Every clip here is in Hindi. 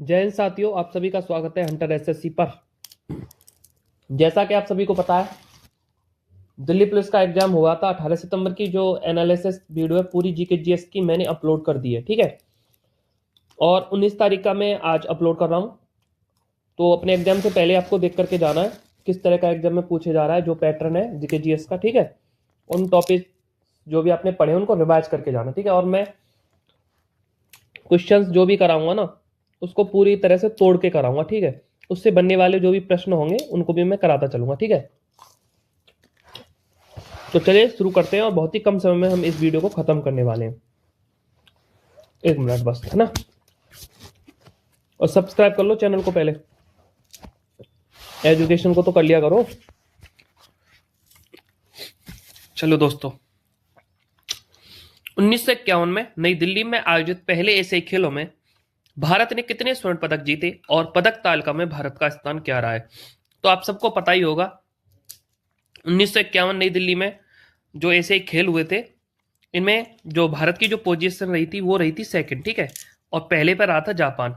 जय हिंद साथियों, आप सभी का स्वागत है हंटर एसएससी पर। जैसा कि आप सभी को पता है, दिल्ली पुलिस का एग्जाम हुआ था 18 सितंबर की। जो एनालिसिस वीडियो है पूरी जीके जीएस की मैंने अपलोड कर दी है, ठीक है। और 19 तारीख का मैं आज अपलोड कर रहा हूं। तो अपने एग्जाम से पहले आपको देख करके जाना है किस तरह का एग्जाम में पूछे जा रहा है, जो पैटर्न है जीके जीएस का, ठीक है। उन टॉपिक जो भी आपने पढ़े उनको रिवाइज करके जाना, ठीक है। और मैं क्वेश्चंस जो भी कराऊंगा ना, उसको पूरी तरह से तोड़ के कराऊंगा, ठीक है। उससे बनने वाले जो भी प्रश्न होंगे उनको भी मैं कराता चलूंगा, ठीक है। तो चलिए शुरू करते हैं, और बहुत ही कम समय में हम इस वीडियो को खत्म करने वाले हैं। 1 मिनट बस, है ना। और सब्सक्राइब कर लो चैनल को पहले, एजुकेशन को तो कर लिया करो। चलो दोस्तों, 1951 में नई दिल्ली में आयोजित पहले एशियाई खेलों में भारत ने कितने स्वर्ण पदक जीते और पदक तालिका में भारत का स्थान क्या रहा है। तो आप सबको पता ही होगा, 1951 नई दिल्ली में जो एशियाई खेल हुए थे, इनमें जो भारत की जो पोजीशन रही थी वो रही थी सेकंड, ठीक है। और पहले पे रहा था जापान।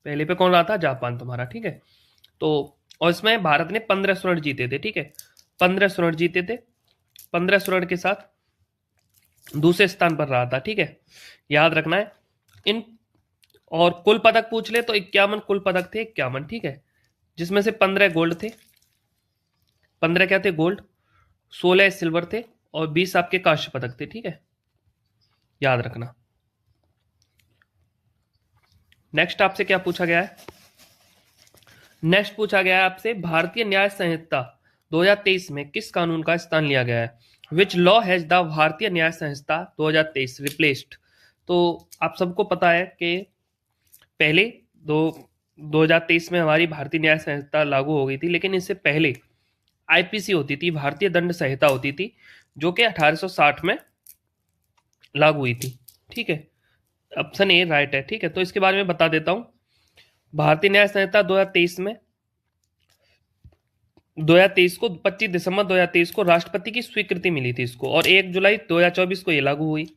पहले पे कौन रहा था? जापान तुम्हारा, ठीक है। तो और इसमें भारत ने 15 स्वर्ण जीते थे, ठीक है। 15 स्वर्ण जीते थे। 15 स्वर्ण के साथ दूसरे स्थान पर रहा था, ठीक है। याद रखना है इन। और कुल पदक पूछ ले तो 51 कुल पदक थे, 51, ठीक है। जिसमें से 15 गोल्ड थे। 15 क्या थे? गोल्ड। 16 सिल्वर थे और 20 आपके कांस्य पदक थे, ठीक है। याद रखना। नेक्स्ट आपसे क्या पूछा गया है? नेक्स्ट पूछा गया है आपसे, भारतीय न्याय संहिता 2023 में किस कानून का स्थान लिया गया है? विच लॉ हैज द भारतीय न्याय संहिता 2023 रिप्लेस्ड? तो आप सबको पता है कि पहले 2023 में हमारी भारतीय न्याय संहिता लागू हो गई थी, लेकिन इससे पहले आईपीसी होती थी, भारतीय दंड संहिता होती थी, जो कि 1860 में लागू हुई थी, ठीक है। ऑप्शन ए राइट है, ठीक है। तो इसके बारे में बता देता हूं। भारतीय न्याय संहिता 2023 में 2023 को 25 दिसंबर 2023 को राष्ट्रपति की स्वीकृति मिली थी इसको, और 1 जुलाई 2024 को ये लागू हुई,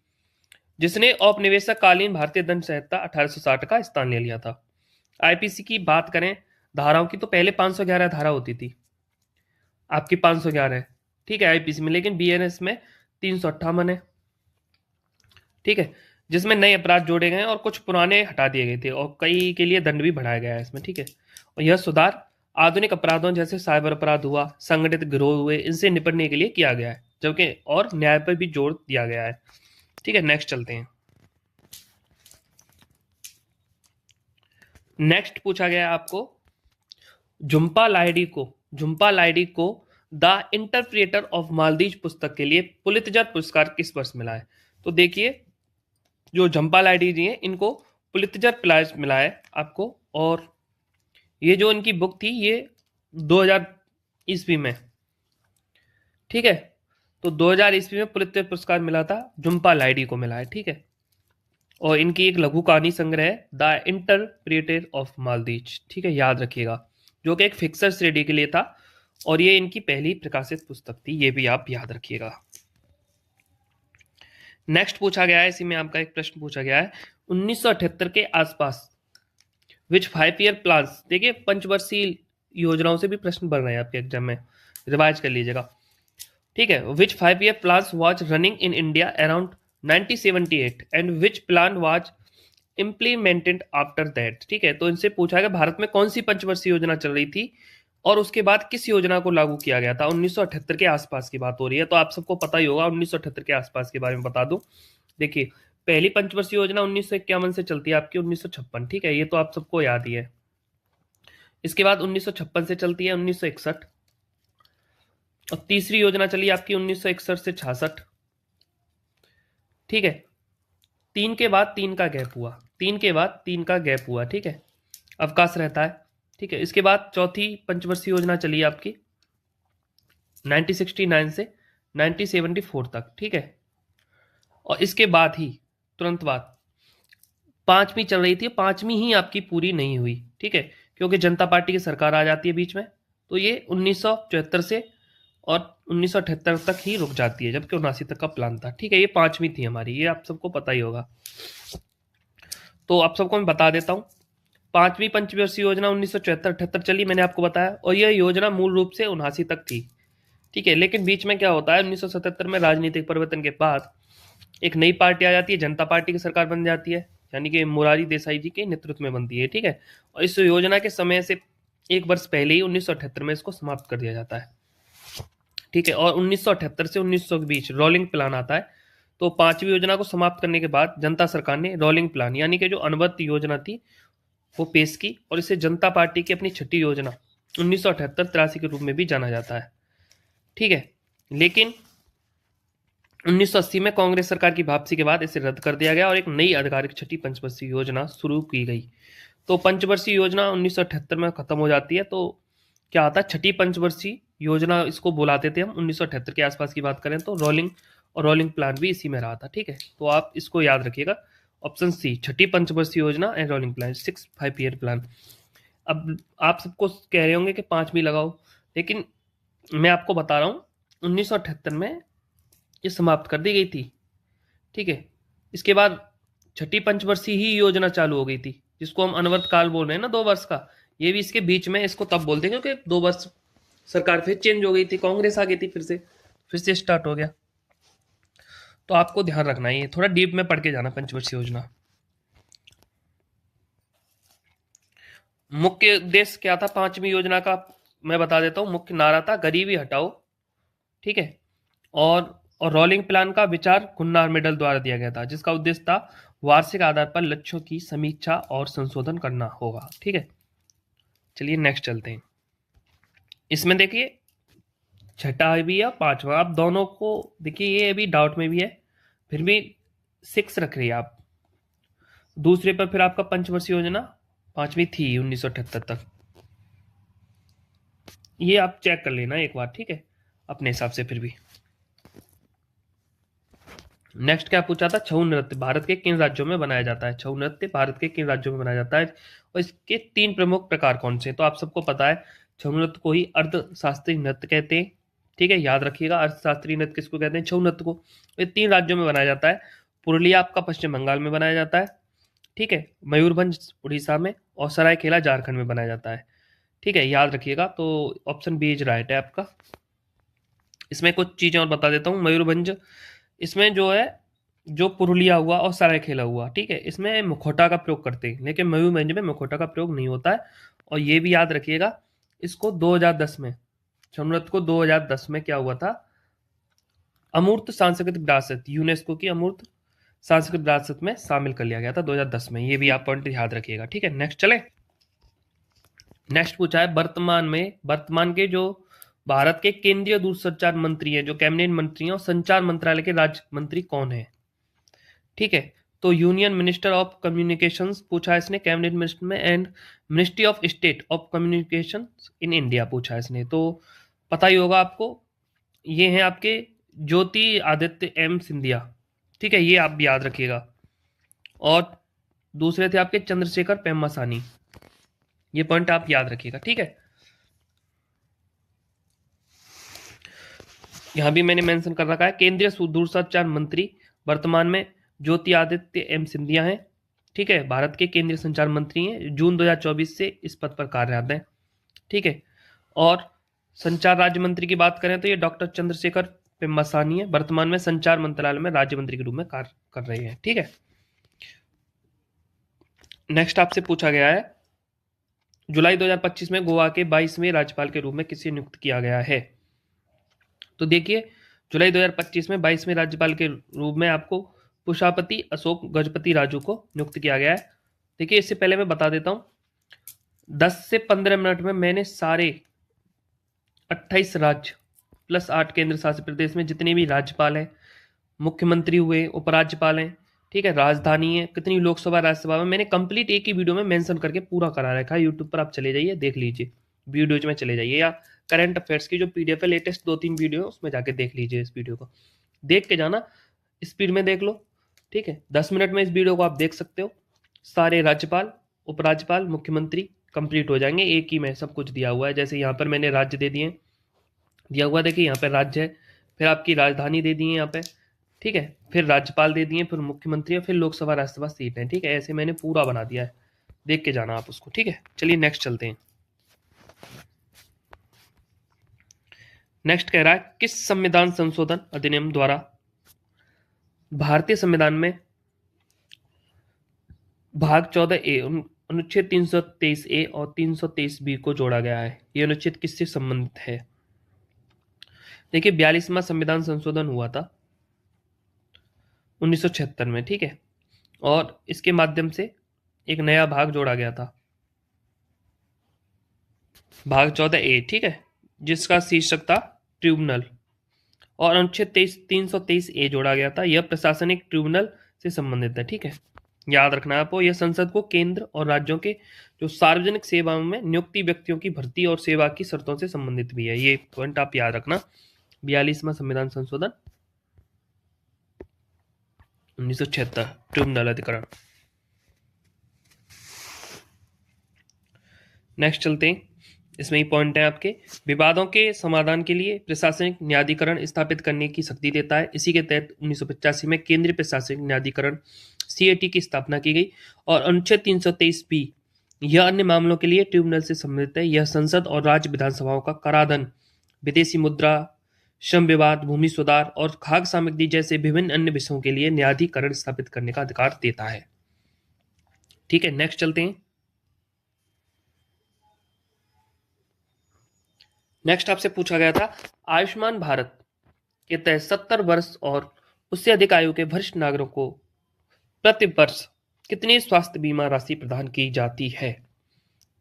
जिसने औपनिवेशक कालीन भारतीय दंड संहिता 1860 का स्थान ले लिया था। आईपीसी की बात करें धाराओं की, तो पहले 511 धारा होती थी, आपकी 511 है, ठीक है, आईपीसी में। लेकिन बीएनएस में 358 है, ठीक है। जिसमें नए अपराध जोड़े गए और कुछ पुराने हटा दिए गए थे, और कई के लिए दंड भी बढ़ाया गया है इसमें, ठीक है। और यह सुधार आधुनिक अपराधों जैसे साइबर अपराध हुआ, संगठित गिरोह हुए, इनसे निपटने के लिए किया गया है, जबकि और न्याय पर भी जोर दिया गया है, ठीक है। नेक्स्ट चलते हैं। नेक्स्ट पूछा गया आपको, झुम्पा लाहिड़ी को द इंटरप्रिटेटर ऑफ मालदीव पुस्तक के लिए पुलित्जर पुरस्कार किस वर्ष मिला है? तो देखिए, जो झुम्पा लाहिड़ी जी हैं, इनको पुलित्जर प्राइज मिला है आपको। और ये जो इनकी बुक थी, ये 2000 ईस्वी में, ठीक है। तो 2000 ईस्वी में पुलित्जर पुरस्कार मिला था, झुम्पा लाहिड़ी को मिला है, ठीक है। और इनकी एक लघु कहानी संग्रह है द इंटरप्रिटेटर ऑफ मालदीव, ठीक है, याद रखिएगा, जो कि एक फिक्सर श्रेणी के लिए था, और ये इनकी पहली प्रकाशित पुस्तक थी, ये भी आप याद रखिएगा। नेक्स्ट पूछा गया है, इसी में आपका एक प्रश्न पूछा गया है, 1978 के आसपास विच 5 ईयर प्लान्स, देखिए पंचवर्षीय योजनाओं से भी प्रश्न बन रहे हैं आपके एग्जाम में, रिवाइज कर लीजिएगा, ठीक है। विच 5 year plans was running in India around 1978 and which plan was implemented after that, ठीक है। तो इनसे पूछा गया भारत में कौन सी पंचवर्षीय योजना चल रही थी और उसके बाद किस योजना को लागू किया गया था। 1978 के आसपास की बात हो रही है, तो आप सबको पता ही होगा। 1978 के आसपास के बारे में बता दूं, देखिए पहली पंचवर्षीय योजना 1951 से चलती है आपकी 1956, ठीक है, ये तो आप सबको याद ही है। इसके बाद 1956 से चलती है 1961, और तीसरी योजना चली आपकी 1961 से 66, ठीक है। 3 के बाद 3 का गैप हुआ, 3 के बाद 3 का गैप हुआ, ठीक है, अवकाश रहता है, ठीक है। इसके बाद चौथी पंचवर्षीय योजना चली आपकी 1969 से 1974 तक, ठीक है। और इसके बाद ही तुरंत बाद पांचवी चल रही थी, पांचवी ही आपकी पूरी नहीं हुई, ठीक है, क्योंकि जनता पार्टी की सरकार आ जाती है बीच में, तो ये 1974 से और 1978 तक ही रुक जाती है, जबकि 79 तक का प्लान था, ठीक है। ये पांचवी थी हमारी, ये आप सबको पता ही होगा। तो आप सबको मैं बता देता हूं, पांचवी पंचवर्षीय योजना 1974-78 चली, मैंने आपको बताया, और यह योजना मूल रूप से 79 तक थी। ठीक है, लेकिन बीच में क्या होता है, 1977 में राजनीतिक परिवर्तन के बाद एक नई पार्टी आ जाती है, जनता पार्टी की सरकार बन जाती है, यानी कि मोरारजी देसाई जी के नेतृत्व में बनती है। ठीक है, और इस योजना के समय से एक वर्ष पहले ही 1978 में इसको समाप्त कर दिया जाता है। ठीक है, और 1978 से 1900 के बीच रोलिंग प्लान आता है। तो पांचवी योजना को समाप्त करने के बाद जनता सरकार ने रोलिंग प्लान यानी कि जो अनुबंध योजना थी वो पेश की, और इसे जनता पार्टी की अपनी छठी योजना 1978-83 के रूप में भी जाना जाता है। ठीक है, लेकिन 1980 में कांग्रेस सरकार की वापसी के बाद इसे रद्द कर दिया गया और एक नई आधिकारिक छठी पंचवर्षीय योजना शुरू की गई। तो पंचवर्षीय योजना 1978 में खत्म हो जाती है। तो क्या आता है, छठी पंचवर्षीय योजना इसको बुलाते थे हम। 1978 के आसपास की बात करें तो रोलिंग और रोलिंग प्लान भी इसी में रहा था। ठीक है, तो आप इसको याद रखिएगा, ऑप्शन सी, छठी पंचवर्षीय योजना and rolling plan, 5 year plan. अब आप सबको कह रहे होंगे कि 5 भी लगाओ, लेकिन मैं आपको बता रहा हूँ 1978 में ये समाप्त कर दी गई थी। ठीक है, इसके बाद छठी पंचवर्षीय ही योजना चालू हो गई थी, जिसको हम अनवर्त काल बोल रहे हैं ना, 2 वर्ष का। ये भी इसके बीच में इसको तब बोलते हैं क्योंकि 2 वर्ष सरकार फिर चेंज हो गई थी, कांग्रेस आ गई थी, फिर से स्टार्ट हो गया। तो आपको ध्यान रखना है, ये थोड़ा डीप में पढ़ के जाना पंचवर्षीय योजना। मुख्य उद्देश्य क्या था पांचवी योजना का, मैं बता देता हूँ। मुख्य नारा था गरीबी हटाओ। ठीक है, और रोलिंग प्लान का विचार गुन्नार मेडल द्वारा दिया गया था, जिसका उद्देश्य था वार्षिक आधार पर लक्ष्यों की समीक्षा और संशोधन करना होगा। ठीक है, चलिए नेक्स्ट चलते हैं। इसमें देखिए छठा भी या पांचवा, आप दोनों को देखिए, ये अभी डाउट में भी है, फिर भी 6 रख रही है आप। दूसरे पर फिर आपका पंचवर्षीय योजना पांचवी थी 1978 तक, ये आप चेक कर लेना एक बार। ठीक है, अपने हिसाब से। फिर भी नेक्स्ट क्या पूछा था, छऊ नृत्य भारत के किन राज्यों में बनाया जाता है। छऊ नृत्य भारत के किन राज्यों में बनाया जाता है और इसके 3 प्रमुख प्रकार कौन से। तो आप सबको पता है, छऊ नृत्य को ही अर्धशास्त्रीय नृत्य कहते हैं। ठीक है, याद रखिएगा, अर्थशास्त्रीय नृत्य किसको कहते हैं, छऊ नृत्य को। ये 3 राज्यों में बनाया जाता है। पुरुलिया आपका पश्चिम बंगाल में बनाया जाता है। ठीक है, मयूरभंज उड़ीसा में, और सरायकेला झारखंड में बनाया जाता है। ठीक है, याद रखिएगा। तो ऑप्शन बी इज राइट है आपका। इसमें कुछ चीजें और बता देता हूँ। मयूरभंज, इसमें जो है, जो पुरुलिया हुआ और सरायकेला हुआ, ठीक है, इसमें मुखौटा का प्रयोग करते हैं, लेकिन मयूरभंज में मुखौटा का प्रयोग नहीं होता है। और ये भी याद रखिएगा, इसको 2010 में, छऊ नृत्य को 2010 में क्या हुआ था, अमूर्त सांस्कृतिक विरासत, यूनेस्को की अमूर्त सांस्कृतिक विरासत में शामिल कर लिया गया था 2010 में। ये भी आप पॉइंट याद रखिएगा। ठीक है, नेक्स्ट चले। नेक्स्ट पूछा है, वर्तमान के जो भारत के केंद्रीय दूरसंचार मंत्री हैं, जो कैबिनेट मंत्री हैं, और संचार मंत्रालय के राज्य मंत्री कौन है। ठीक है, तो यूनियन मिनिस्टर ऑफ कम्युनिकेशंस पूछा है इसने, कैबिनेट मिनिस्टर में, and ministry of state of communication in India पूछा है इसने। तो पता ही होगा आपको, ये हैं आपके ज्योति आदित्य एम सिंधिया। ठीक है, ये आप भी याद रखिएगा। और दूसरे थे आपके चंद्रशेखर पेम्मासानी। ये पॉइंट आप याद रखिएगा। ठीक है, यहां भी मैंने मेंशन कर रखा है, केंद्रीय दूरसंचार मंत्री वर्तमान में ज्योति आदित्य एम सिंधिया हैं। ठीक है, भारत के केंद्रीय संचार मंत्री हैं, जून 2024 से इस पद पर कार्यरत हैं। ठीक है, और संचार राज्य मंत्री की बात करें तो ये डॉक्टर चंद्रशेखर पेम्मासानी है, वर्तमान में संचार मंत्रालय में राज्य मंत्री के रूप में कार्य कर रहे हैं। ठीक है, नेक्स्ट आपसे पूछा गया है, जुलाई 2025 में गोवा के 22वें राज्यपाल के रूप में किसे नियुक्त किया गया है। तो देखिए, जुलाई 2025 में 22वें राज्यपाल के रूप में आपको पुष्पापति अशोक गजपति राजू को नियुक्त किया गया है। देखिए, इससे पहले मैं बता देता हूं, 10 से 15 मिनट में मैंने सारे 28 राज्य प्लस 8 केंद्र शासित प्रदेश में जितने भी राज्यपाल हैं, मुख्यमंत्री हुए, उपराज्यपाल हैं, ठीक है, राजधानी है, कितनी लोकसभा राज्यसभा में, मैंने कंप्लीट एक ही वीडियो में मेंशन करके पूरा करा रखा है। यूट्यूब पर आप चले जाइए, देख लीजिए, वीडियोज में चले जाइए, या करंट अफेयर्स की जो पीडीएफ है, लेटेस्ट 2-3 वीडियो है, उसमें जाके देख लीजिए। इस वीडियो को देख के जाना, स्पीड में देख लो। ठीक है, 10 मिनट में इस वीडियो को आप देख सकते हो। सारे राज्यपाल, उपराज्यपाल, मुख्यमंत्री कंप्लीट हो जाएंगे, एक ही में सब कुछ दिया हुआ है। जैसे यहाँ पर मैंने राज्य दे दिए, दिया हुआ देखिए, यहाँ पर राज्य है, फिर आपकी राजधानी दे दी है यहाँ पे, ठीक है, फिर राज्यपाल दे दिए, फिर मुख्यमंत्री, फिर लोकसभा राज्यसभा सीट है। ठीक है, ऐसे मैंने पूरा बना दिया है। देख के जाना आप उसको, ठीक है। चलिए नेक्स्ट चलते हैं। नेक्स्ट कह रहा है किस संविधान संशोधन अधिनियम द्वारा भारतीय संविधान में भाग 14A अनुच्छेद 323A और 323B को जोड़ा गया है? ये अनुच्छेद किससे संबंधित है? देखिए 42वां संविधान संशोधन हुआ था 1976 में, ठीक है, और इसके माध्यम से एक नया भाग जोड़ा गया था, भाग 14A, ठीक है, जिसका शीर्षक था ट्रिब्यूनल, और अनुच्छेद 323A जोड़ा गया था, यह प्रशासनिक ट्रिब्यूनल से संबंधित है, ठीक है। याद रखना आपको, यह संसद को केंद्र और राज्यों के जो सार्वजनिक सेवाओं में नियुक्ति व्यक्तियों की भर्ती और सेवा की शर्तों से संबंधित भी है। ये पॉइंट आप याद रखना। 42वां संविधान संशोधन 1976 ट्रिब्यूनल अधिकरण। नेक्स्ट चलते हैं, इसमें ही पॉइंट है आपके, विवादों के समाधान के लिए प्रशासनिक न्यायाधिकरण स्थापित करने की शक्ति देता है। इसी के तहत 1985 में केंद्रीय प्रशासनिक न्यायाधिकरण CAT की स्थापना की गई, और अनुच्छेद 323B यह अन्य मामलों के लिए ट्रिब्यूनल से संबंधित है। यह संसद और राज्य विधानसभाओं का कराधान, विदेशी मुद्रा, श्रम विवाद, भूमि सुधार और खाद्य सामग्री जैसे विभिन्न अन्य विषयों के लिए न्यायाधिकरण स्थापित करने का अधिकार देता है, ठीक है। नेक्स्ट चलते हैं। नेक्स्ट आपसे पूछा गया था आयुष्मान भारत के तहत 70 वर्ष और उससे अधिक आयु के वरिष्ठ नागरिकों को प्रति वर्ष कितनी स्वास्थ्य बीमा राशि प्रदान की जाती है,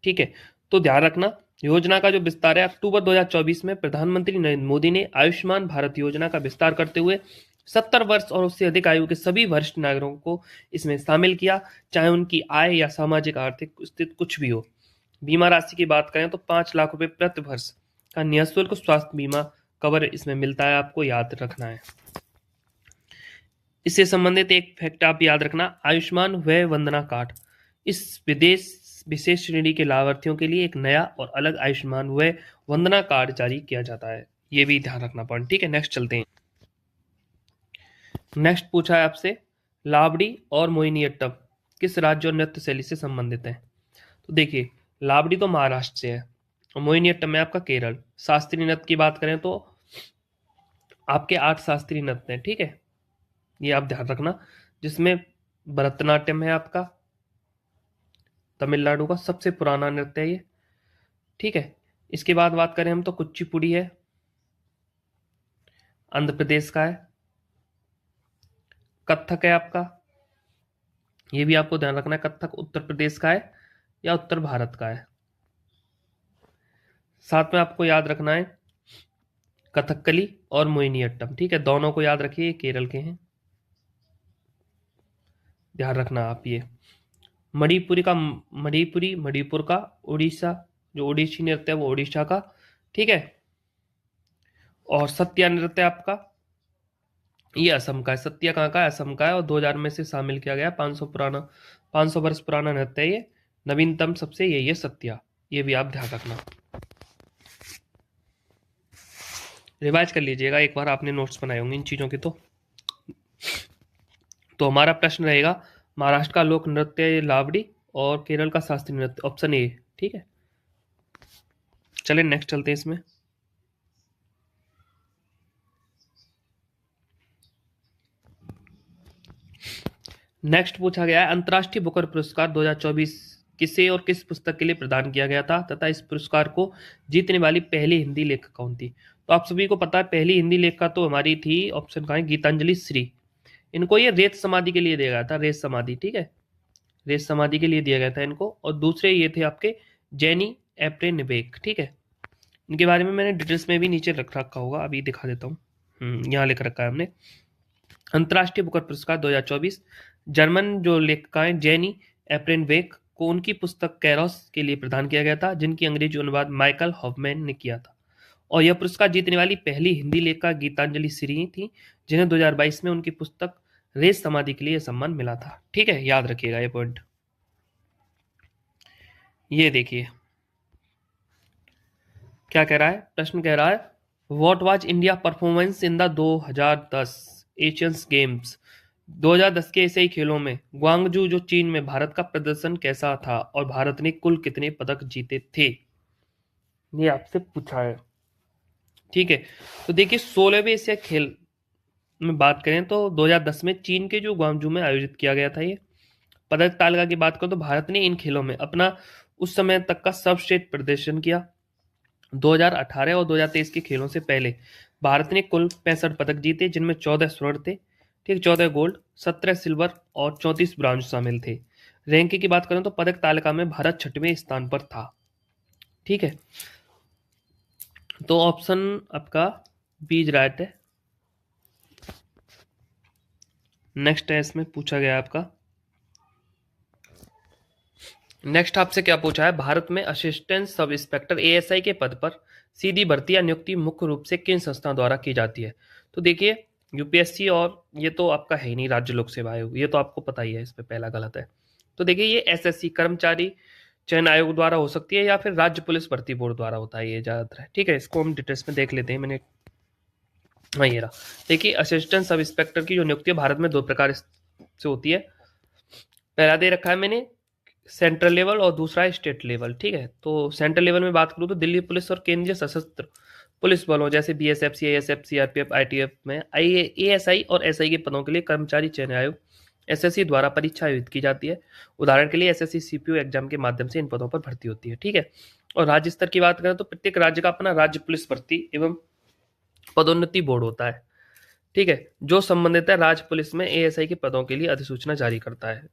ठीक है। तो ध्यान रखना, योजना का जो विस्तार है, अक्टूबर 2024 में प्रधानमंत्री नरेंद्र मोदी ने आयुष्मान भारत योजना का विस्तार करते हुए 70 वर्ष और उससे अधिक आयु के सभी वरिष्ठ नागरिकों को इसमें शामिल किया, चाहे उनकी आय या सामाजिक आर्थिक स्थिति कुछ भी हो। बीमा राशि की बात करें तो 5 लाख रुपए प्रति वर्ष का निःशुल्क स्वास्थ्य बीमा कवर इसमें मिलता है, आपको याद रखना है। इससे संबंधित एक फैक्ट आप याद रखना, आयुष्मान वय वंदना कार्ड इस विशेष श्रेणी के लाभार्थियों के लिए एक नया और अलग आयुष्मान वय वंदना कार्ड जारी किया जाता है, ये भी ध्यान रखना पॉइंट, ठीक है। नेक्स्ट चलते हैं। नेक्स्ट पूछा है आपसे लावड़ी और मोहिनीअट्टम किस राज्य और नृत्य शैली से संबंधित है? तो देखिए लावड़ी तो महाराष्ट्र से है और मोहिनीअट्टम में आपका केरल। शास्त्रीय नृत्य की बात करें तो आपके 8 शास्त्रीय नृत्य हैं, ठीक है, ये आप ध्यान रखना, जिसमें भरतनाट्यम है आपका, तमिलनाडु का सबसे पुराना नृत्य है ये, ठीक है। इसके बाद बात करें हम तो कुचिपुड़ी है, आंध्र प्रदेश का है। कथक है आपका, ये भी आपको ध्यान रखना है, कथक उत्तर प्रदेश का है या उत्तर भारत का है। साथ में आपको याद रखना है कथकली और मोहिनीअट्टम, ठीक है, दोनों को याद रखिए, केरल के हैं, ध्यान रखना आप ये। मणिपुर का, उड़ीसा जो ओडिसी नृत्य है वो ओडिशा का, ठीक है, और सत्या नृत्य आपका ये असम का है। सत्या कहाँ का है? असम का है, और 2000 में से शामिल किया गया। 500 वर्ष पुराना नृत्य है ये, नवीनतम सबसे यही है सत्या, ये भी आप ध्यान रखना, रिवाइज कर लीजिएगा एक बार, आपने नोट्स बनाए होंगे इन चीजों के। तो हमारा प्रश्न रहेगा महाराष्ट्र का लोक नृत्य लावड़ी और केरल का शास्त्रीय नृत्य, ऑप्शन ए, ठीक है। चलिए नेक्स्ट चलते हैं इसमें। नेक्स्ट पूछा गया है अंतर्राष्ट्रीय बुकर पुरस्कार 2024 किसे और किस पुस्तक के लिए प्रदान किया गया था तथा इस पुरस्कार को जीतने वाली पहली हिंदी लेखक कौन थी? तो आप सभी को पता है पहली हिंदी लेखिका तो हमारी थी, ऑप्शन का है गीतांजलि श्री। इनको ये रेत समाधि के लिए दिया गया था, रेत समाधि, ठीक है, रेत समाधि के लिए दिया गया था इनको। और दूसरे ये थे आपके जेनी एप्रेनबेक, ठीक है, इनके बारे में मैंने डिटेल्स में भी नीचे रख रखा होगा, अभी दिखा देता हूँ, यहाँ लिख रखा है हमने। अंतर्राष्ट्रीय बुकर पुरस्कार 2024 जर्मन जो लेखिका हैं जेनी एप्रेनबेक को उनकी पुस्तक कैरोस के लिए प्रदान किया गया था, जिनकी अंग्रेजी अनुवाद माइकल हॉफमैन ने किया था। और यह पुरस्कार जीतने वाली पहली हिंदी लेखिका गीतांजलि श्री थी, जिन्हें 2022 में उनकी पुस्तक रेत समाधि के लिए सम्मान मिला था, ठीक है, याद रखिएगा ये पॉइंट। ये देखिए क्या कह रहा है, प्रश्न कह रहा है what was India performance in the 2010 Asians games 2010 के एशियाई खेलों में ग्वांगजू जो चीन में भारत का प्रदर्शन कैसा था और भारत ने कुल कितने पदक जीते थे, ये आपसे पूछा है। ठीक है, तो देखिए 16वें एशिया खेल में बात करें तो 2010 में चीन के जो ग्वांगजू में आयोजित किया गया था ये। पदक तालिका की बात करें तो भारत ने इन खेलों में अपना उस समय तक का सर्वश्रेष्ठ प्रदर्शन किया। 2018 और 2023 के खेलों से पहले भारत ने कुल 65 पदक जीते, जिनमें 14 स्वर्ण थे, ठीक, 14 गोल्ड, 17 सिल्वर और 34 ब्रॉन्ज शामिल थे। रैंकिंग की बात करें तो पदक तालिका में भारत 6वें स्थान पर था। ठीक है, तो ऑप्शन आपका बी राइट है। नेक्स्ट है, इसमें पूछा गया आपका, नेक्स्ट आपसे क्या पूछा है, भारत में असिस्टेंट सब इंस्पेक्टर एएसआई के पद पर सीधी भर्ती या नियुक्ति मुख्य रूप से किन संस्था द्वारा की जाती है। तो देखिए यूपीएससी, और ये तो आपका है ही नहीं राज्य लोक सेवा आयोग, ये तो आपको पता ही है, इस पे पहला गलत है। तो देखिए ये एसएससी कर्मचारी चयन आयोग द्वारा हो सकती है या फिर राज्य पुलिस भर्ती बोर्ड द्वारा होता है, ये ज्यादातर है। ठीक है, इसको हम डिटेल्स में देख लेते हैं। मैंने, हाँ ये रहा। देखिए असिस्टेंट सब इंस्पेक्टर की जो नियुक्ति है भारत में दो प्रकार से होती है। पहला दे रखा है मैंने सेंट्रल लेवल और दूसरा है स्टेट लेवल। ठीक है, तो सेंट्रल लेवल में बात करूँ तो दिल्ली पुलिस और केंद्रीय सशस्त्र पुलिस बलों जैसे बीएसएफ, सीआईएसएफ, सीआरपीएफ, आईटीएफ में एएसआई और एसआई के पदों के लिए कर्मचारी चयन आयोग एसएससी द्वारा परीक्षा आयोजित की जाती है। उदाहरण के लिए एसएससी सीपीओ एग्जाम के माध्यम से इन पदों पर भर्ती होती है। ठीक है, और राज्य स्तर की बात करें तो प्रत्येक राज्य का अपना राज्य पुलिस भर्ती एवं पदोन्नति बोर्ड होता है। ठीक है, जो संबंधित है राज्य पुलिस में एएसआई के पदों के लिए अधिसूचना जारी करता है।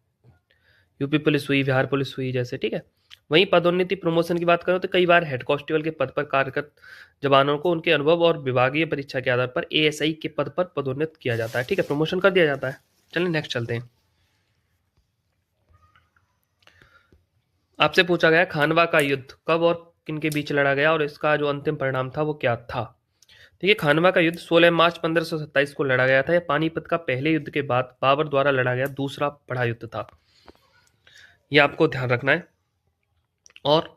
यूपी पुलिस हुई, बिहार पुलिस हुई जैसे। ठीक है, वहीं पदोन्नति प्रमोशन की बात करें तो कई बार हेड कांस्टेबल के पद पर कार्यरत जवानों को उनके अनुभव और विभागीय परीक्षा के आधार पर एएसआई के पद पर पदोन्नत किया जाता है। ठीक है, प्रमोशन कर दिया जाता है। चलिए नेक्स्ट चलते हैं। आपसे पूछा गया खानवा का युद्ध कब और किन के बीच लड़ा गया और इसका जो अंतिम परिणाम था वो क्या था। देखिए खानवा का युद्ध 16 मार्च 1527 को लड़ा गया था। यह पानीपत का पहले युद्ध के बाद बाबर द्वारा लड़ा गया दूसरा बड़ा युद्ध था, यह आपको ध्यान रखना है। और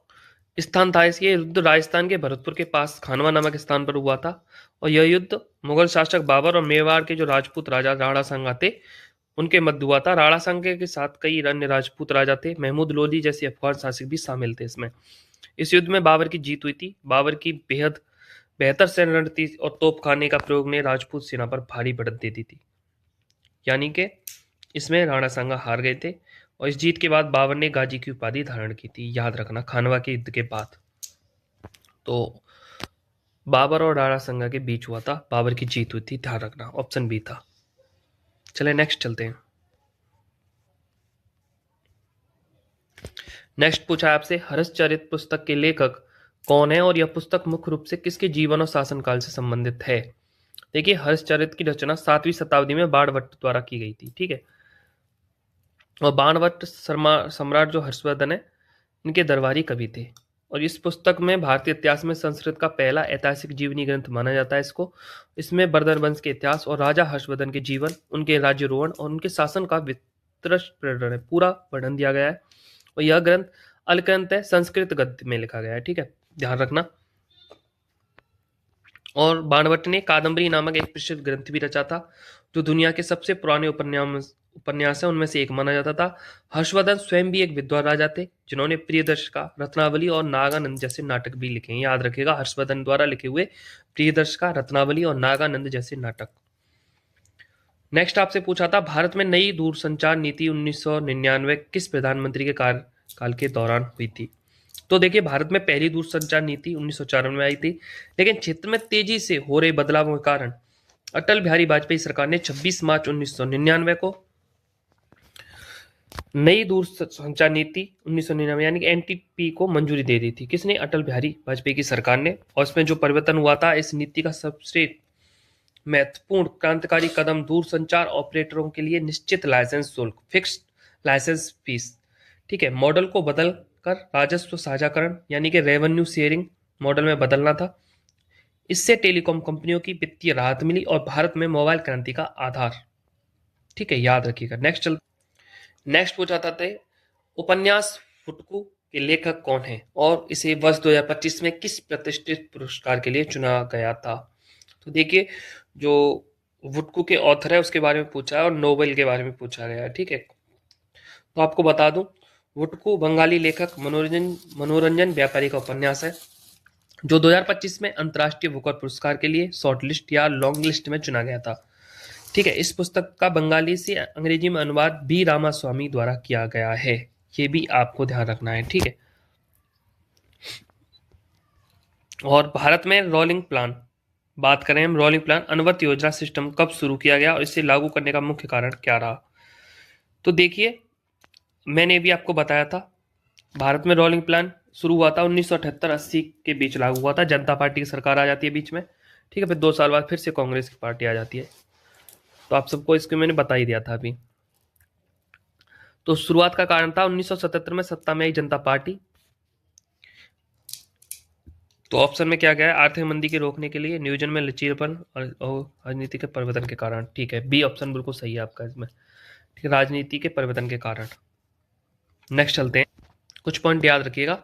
स्थान था इसके युद्ध राजस्थान के भरतपुर के पास खानवा नामक स्थान पर हुआ था। और यह युद्ध मुगल शासक बाबर और मेवाड़ के जो राजपूत राजा राणा सांगा थे उनके मध्य हुआ था। राणा सांगा के साथ कई अन्य राजपूत राजा थे, महमूद लोदी जैसे अफगान शासक भी शामिल थे इसमें। इस युद्ध में बाबर की जीत हुई थी। बाबर की बेहद बेहतर सैन्य रणनीति और तोपखाने का प्रयोग ने राजपूत सेना पर भारी बढ़त दे दी थी, यानी कि इसमें राणा सांगा हार गए थे। और इस जीत के बाद बाबर ने गाजी की उपाधि धारण की थी, याद रखना, खानवा के युद्ध के बाद। तो बाबर और राणा सांगा के बीच हुआ था, बाबर की जीत हुई थी, ध्यान रखना, ऑप्शन बी था। चले नेक्स्ट चलते हैं। नेक्स्ट पूछा है आपसे, हर्षचरित पुस्तक के लेखक कौन है और यह पुस्तक मुख्य रूप से किसके जीवन और शासनकाल से संबंधित है। देखिए हर्षचरित की रचना 7वीं शताब्दी में बाणभट्ट द्वारा की गई थी। ठीक है, और बाणभट्ट सम्राट जो हर्षवर्धन है इनके दरबारी कवि थे। और इस पुस्तक में भारतीय इतिहास में संस्कृत का पहला ऐतिहासिक जीवनी ग्रंथ माना जाता है इसको। इसमें बर्धन वंश के इतिहास और राजा हर्षवर्धन के जीवन, उनके राज्यरोहण और उनके शासन का विस्तृत वर्णन है, पूरा वर्णन दिया गया है। और यह ग्रंथ अलग्रंथ है, संस्कृत गद्य में लिखा गया है। ठीक है, ध्यान रखना। और बाणभट्ट ने कादम्बरी नामक एक प्रसिद्ध ग्रंथ भी रचा था, जो दुनिया के सबसे पुराने उपन्यास है उनमें से एक माना जाता था। हर्षवर्धन स्वयं भी एक विद्वान राजा थे, जिन्होंने प्रियदर्शिका, रत्नावली और नागानंद जैसे नाटक भी लिखे हैं। याद रखिएगा, हर्षवर्धन द्वारा लिखे हुए प्रियदर्शिका, रत्नावली और नागानंद जैसे नाटक। नेक्स्ट आपसे पूछा था, भारत में नई दूरसंचार नीति 1999 किस प्रधानमंत्री के कार्यकाल के दौरान हुई थी। तो देखिए भारत में पहली दूरसंचार नीति 1994 में आई थी, लेकिन क्षेत्र में तेजी से हो रहे बदलावों के कारण अटल बिहारी वाजपेयी सरकार ने 26 मार्च 1999 को नई दूरसंचार नीति 1999 यानी कि एनटीपी को मंजूरी दे दी थी। किसने? अटल बिहारी वाजपेयी की सरकार ने। और इसमें जो परिवर्तन हुआ था, इस नीति का सबसे महत्वपूर्ण क्रांतिकारी कदम दूरसंचार ऑपरेटरों के लिए निश्चित लाइसेंस शुल्क, फिक्स्ड लाइसेंस फीस, ठीक है, मॉडल को बदल कर राजस्व साझाकरण यानी कि रेवेन्यू शेयरिंग मॉडल में बदलना था। इससे टेलीकॉम कंपनियों की वित्तीय राहत मिली और भारत में मोबाइल क्रांति का आधार। ठीक है, याद रखिएगा। नेक्स्ट पूछा था उपन्यास फुटकू के लेखक कौन है और इसे वर्ष 2025 में किस प्रतिष्ठित पुरस्कार के लिए चुना गया था। तो देखिए जो वुडकू के ऑथर है उसके बारे में पूछा है और नोबेल के बारे में पूछा गया है। ठीक है, तो आपको बता दूं, वुडकू बंगाली लेखक मनोरंजन मनोरंजन व्यापारी का उपन्यास है जो 2025 में अंतर्राष्ट्रीय बुकर पुरस्कार के लिए शॉर्ट लिस्ट या लॉन्ग लिस्ट में चुना गया था। ठीक है, इस पुस्तक का बंगाली से अंग्रेजी में अनुवाद बी रामास्वामी द्वारा किया गया है, ये भी आपको ध्यान रखना है। ठीक है, और भारत में रोलिंग प्लान, बात करें हम रोलिंग प्लान अनुवर्त योजना सिस्टम कब शुरू किया गया और इसे लागू करने का मुख्य कारण क्या रहा। तो देखिए, मैंने भी आपको बताया था, भारत में रोलिंग प्लान शुरू हुआ था 1978-80 के बीच लागू हुआ था। जनता पार्टी की सरकार आ जाती है बीच में, ठीक है, फिर 2 साल बाद फिर से कांग्रेस की पार्टी आ जाती है। तो आप सबको इसको मैंने बता ही दिया था अभी। तो शुरुआत का कारण था 1977 में सत्ता में आई जनता पार्टी। तो ऑप्शन में क्या गया है, आर्थिक मंदी के रोकने के लिए, नियोजन में लचीलापन और राजनीति के परिवर्तन के कारण। ठीक है, बी ऑप्शन बिल्कुल सही है आपका इसमें। ठीक है, राजनीति के परिवर्तन के कारण। नेक्स्ट चलते हैं, कुछ पॉइंट याद रखिएगा।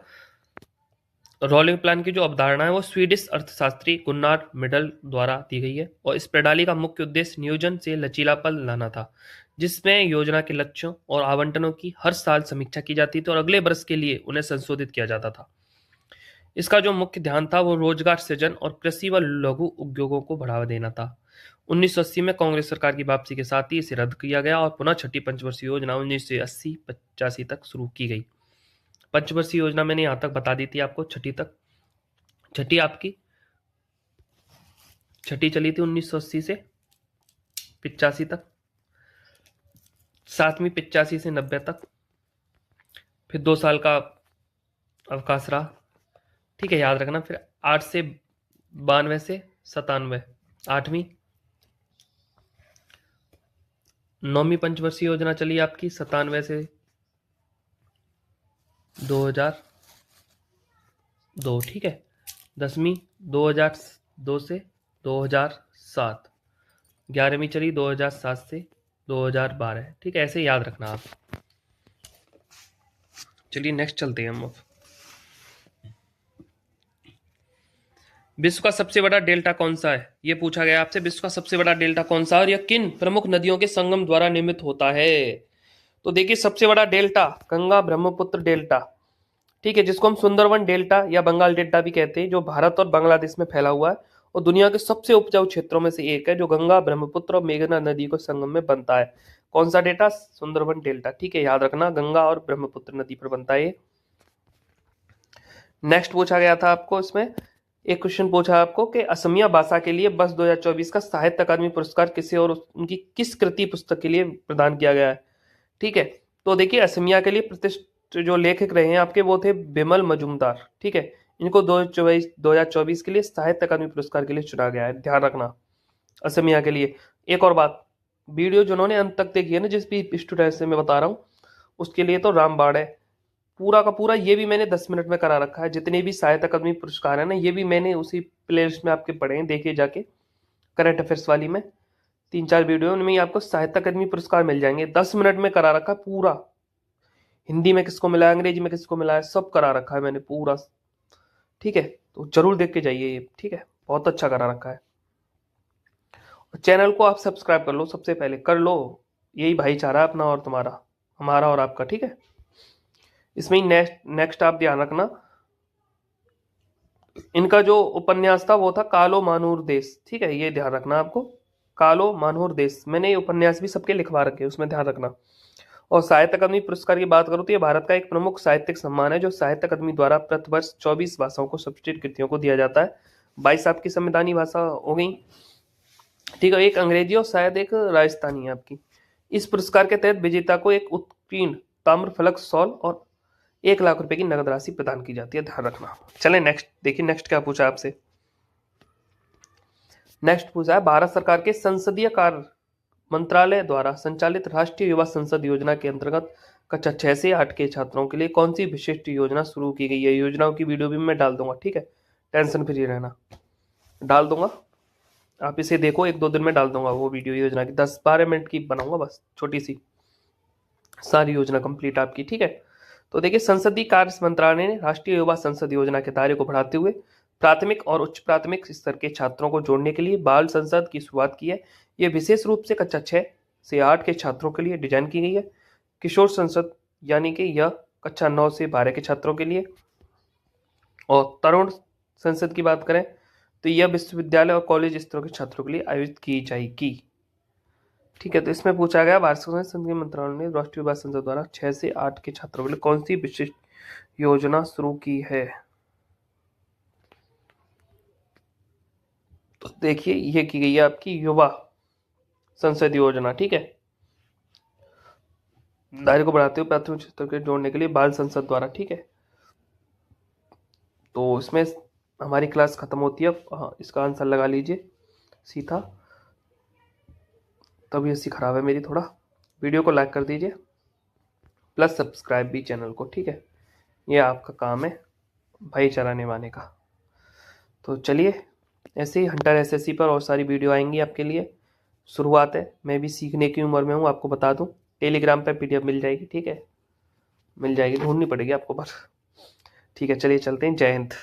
रोलिंग प्लान की जो अवधारणा है वो स्वीडिश अर्थशास्त्री गुन्नार मिडल द्वारा दी गई है और इस प्रणाली का मुख्य उद्देश्य नियोजन से लचीलापन लाना था, जिसमें योजना के लक्ष्यों और आवंटनों की हर साल समीक्षा की जाती थी और अगले वर्ष के लिए उन्हें संशोधित किया जाता था। इसका जो मुख्य ध्यान था वो रोजगार सृजन और कृषि व लघु उद्योगों को बढ़ावा देना था। 1980 में कांग्रेस सरकार की वापसी के साथ ही इसे रद्द किया गया और पुनः छठी पंचवर्षीय योजना 1980-85 तक शुरू की गई। पंचवर्षीय योजना मैंने यहाँ तक बता दी थी आपको, छठी तक। छठी आपकी छठी चली थी 1980 से 85 तक, सातवीं 85 से 90 तक, फिर 2 साल का अवकाश रहा। ठीक है, याद रखना। फिर 8 से 92 से 97, आठवीं। नौवीं पंचवर्षीय योजना चली आपकी 97 से 2002। ठीक है, 10वीं 2002 से 2007, 11वीं चली 2007 से 2012। ठीक है, ऐसे याद रखना आप। चलिए नेक्स्ट चलते हैं हम अब। विश्व का सबसे बड़ा डेल्टा कौन सा है, ये पूछा गया आपसे। विश्व का सबसे बड़ा डेल्टा कौन सा है और यह किन प्रमुख नदियों के संगम द्वारा निर्मित होता है। तो देखिए, सबसे बड़ा डेल्टा गंगा ब्रह्मपुत्र डेल्टा, ठीक है, जिसको हम सुंदरवन डेल्टा या बंगाल डेल्टा भी कहते हैं, जो भारत और बांग्लादेश में फैला हुआ है और दुनिया के सबसे उपजाऊ क्षेत्रों में से एक है, जो गंगा ब्रह्मपुत्र और मेघना नदी के संगम में बनता है। कौन सा डेल्टा, सुंदरवन डेल्टा। ठीक है, याद रखना, गंगा और ब्रह्मपुत्र नदी पर बनता है। नेक्स्ट पूछा गया था आपको, इसमें एक क्वेश्चन पूछा आपको कि असमिया भाषा के लिए वर्ष 2024 का साहित्य अकादमी पुरस्कार किसे और उनकी किस कृति पुस्तक के लिए प्रदान किया गया है। ठीक है, तो देखिए, असमिया के लिए प्रतिष्ठित जो लेखक रहे हैं आपके वो थे बिमल मजूमदार। ठीक है, इनको 2024 के लिए साहित्य अकादमी पुरस्कार के लिए चुना गया है, ध्यान रखना, असमिया के लिए। एक और बात, वीडियो जिन्होंने अंत तक देखी है ना, जिस भी स्टूडेंट से मैं बता रहा हूँ, उसके लिए तो रामबाण है पूरा का पूरा। ये भी मैंने 10 मिनट में करा रखा है, जितने भी साहित्य अकादमी पुरस्कार है ना, ये भी मैंने उसी प्लेलिस्ट में आपके पढ़े हैं, देखिए जाके, करंट अफेयर्स वाली में 3-4 वीडियो, उनमें आपको साहित्य अकादमी पुरस्कार मिल जाएंगे। 10 मिनट में करा रखा है पूरा, हिंदी में किसको मिला है, अंग्रेजी में किसको मिला है, सब करा रखा है मैंने पूरा। ठीक है, तो जरूर देख के जाइए ये। ठीक है, बहुत अच्छा करा रखा है। चैनल को आप सब्सक्राइब कर लो, सबसे पहले कर लो, यही भाईचारा अपना और तुम्हारा, हमारा और आपका। ठीक है, इसमें नेक्स्ट आप ध्यान रखना, इनका जो उपन्यास था वो था कालो मानूर देश। ठीक है, ये ध्यान रखना आपको, कालो मानूर देश। मैंने ये उपन्यास भी सबके लिखवा रखे, उसमें ध्यान रखना। और साहित्य अकादमी पुरस्कार की बात करूं तो ये भारत का एक प्रमुख साहित्यिक सम्मान है, जो साहित्य अकादमी द्वारा प्रतिवर्ष 24 भाषाओं को सब्सिट्यूट कृतियों को दिया जाता है। 22 आपकी संविधानी भाषा हो गई, ठीक है, एक अंग्रेजी और शायद एक राजस्थानी है आपकी। इस पुरस्कार के तहत विजेता को एक उत्कीर्ण ताम्र फलक, शॉल और 1 लाख रुपए की नगद राशि प्रदान की जाती है, ध्यान रखना। चले नेक्स्ट देखिए, नेक्स्ट क्या पूछा आपसे। नेक्स्ट पूछा है, भारत सरकार के संसदीय कार्य मंत्रालय द्वारा संचालित राष्ट्रीय युवा संसद योजना के अंतर्गत कक्षा 6 से 8 के छात्रों के लिए कौन सी विशिष्ट योजना शुरू की गई है। योजनाओं की वीडियो भी मैं डाल दूंगा, ठीक है, टेंशन फ्री रहना, डाल दूंगा, आप इसे देखो, 1-2 दिन में डाल दूंगा वो वीडियो। योजना की 10-12 मिनट की बनाऊंगा बस, छोटी सी, सारी योजना कंप्लीट आपकी। ठीक है, तो देखिए, संसदीय कार्य मंत्रालय ने राष्ट्रीय युवा संसद योजना के दायरे को बढ़ाते हुए प्राथमिक और उच्च प्राथमिक स्तर के छात्रों को जोड़ने के लिए बाल संसद की शुरुआत की है। ये विशेष रूप से कक्षा 6 से 8 के छात्रों के लिए डिजाइन की गई है। किशोर संसद यानी कि यह कक्षा 9 से 12 के छात्रों के लिए। और तरुण संसद की बात करें तो यह विश्वविद्यालय और कॉलेज स्तरों के छात्रों के लिए आयोजित की जाएगी। ठीक है, तो इसमें पूछा गया भारत सरकार संसदीय मंत्रालय ने राष्ट्रीय बाल संसद द्वारा 6 से 8 के छात्रों के लिए कौन सी विशिष्ट योजना शुरू की है। तो देखिए, ये की गई है आपकी युवा संसद योजना। ठीक है, दायरे को बढ़ाते हुए प्राथमिक स्तर के जोड़ने के लिए बाल संसद द्वारा। ठीक है, तो इसमें हमारी क्लास खत्म होती है। हाँ, इसका आंसर लगा लीजिए सीधा। तबीयत खराब है मेरी थोड़ा। वीडियो को लाइक कर दीजिए, प्लस सब्सक्राइब भी चैनल को। ठीक है, ये आपका काम है भाईचारा निभाने का। तो चलिए, ऐसे ही हंटर एसएससी पर और सारी वीडियो आएंगी आपके लिए। शुरुआत है, मैं भी सीखने की उम्र में हूँ, आपको बता दूँ। टेलीग्राम पर पीडीएफ मिल जाएगी। ठीक है, मिल जाएगी, ढूंढनी पड़ेगी आपको पर। ठीक है, चलिए चलते हैं। जय हिंद।